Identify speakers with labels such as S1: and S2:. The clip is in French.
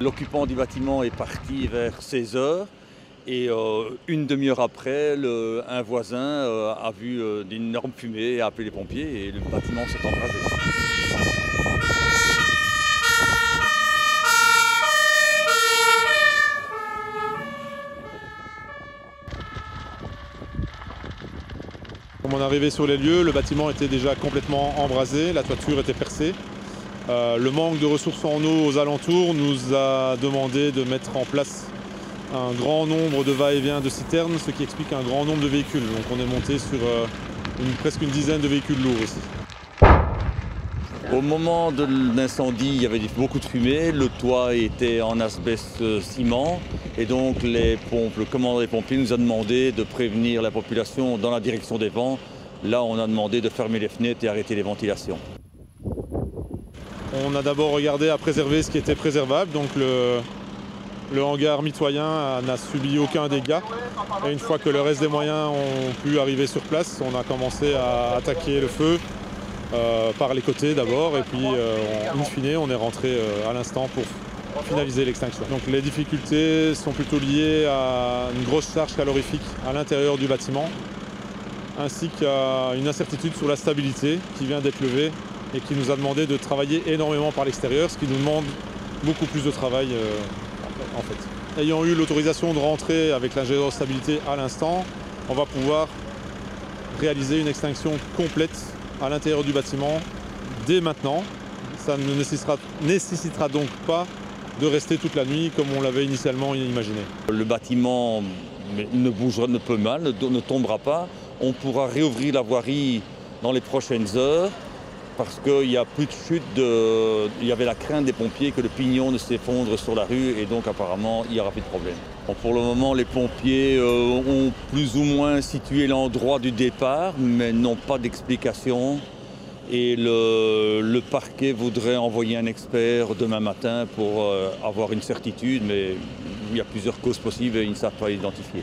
S1: L'occupant du bâtiment est parti vers 16 h et une demi-heure après, un voisin a vu d'énormes fumées et a appelé les pompiers et le bâtiment s'est embrasé.
S2: Comme on est arrivé sur les lieux, le bâtiment était déjà complètement embrasé, la toiture était percée. Le manque de ressources en eau aux alentours nous a demandé de mettre en place un grand nombre de va-et-vient de citernes, ce qui explique un grand nombre de véhicules. Donc on est monté sur presque une dizaine de véhicules lourds ici.
S1: Au moment de l'incendie, il y avait beaucoup de fumée, le toit était en asbeste ciment et donc le commandant des pompiers nous a demandé de prévenir la population dans la direction des vents. Là, on a demandé de fermer les fenêtres et arrêter les ventilations.
S2: On a d'abord regardé à préserver ce qui était préservable, donc le hangar mitoyen n'a subi aucun dégât. Et une fois que le reste des moyens ont pu arriver sur place, on a commencé à attaquer le feu par les côtés d'abord, et puis in fine on est rentré à l'instant pour finaliser l'extinction. Donc les difficultés sont plutôt liées à une grosse charge calorifique à l'intérieur du bâtiment, ainsi qu'à une incertitude sur la stabilité qui vient d'être levée et qui nous a demandé de travailler énormément par l'extérieur, ce qui nous demande beaucoup plus de travail en fait. Ayant eu l'autorisation de rentrer avec l'ingénieur de stabilité à l'instant, on va pouvoir réaliser une extinction complète à l'intérieur du bâtiment dès maintenant. Ça ne nécessitera donc pas de rester toute la nuit comme on l'avait initialement imaginé.
S1: Le bâtiment ne peut mal, ne tombera pas. On pourra réouvrir la voirie dans les prochaines heures parce qu'il n'y a plus de chute. Il y avait la crainte des pompiers que le pignon ne s'effondre sur la rue et donc apparemment il n'y aura plus de problème. Bon, pour le moment, les pompiers ont plus ou moins situé l'endroit du départ mais n'ont pas d'explication. Et le parquet voudrait envoyer un expert demain matin pour avoir une certitude, mais il y a plusieurs causes possibles et ils ne savent pas identifier.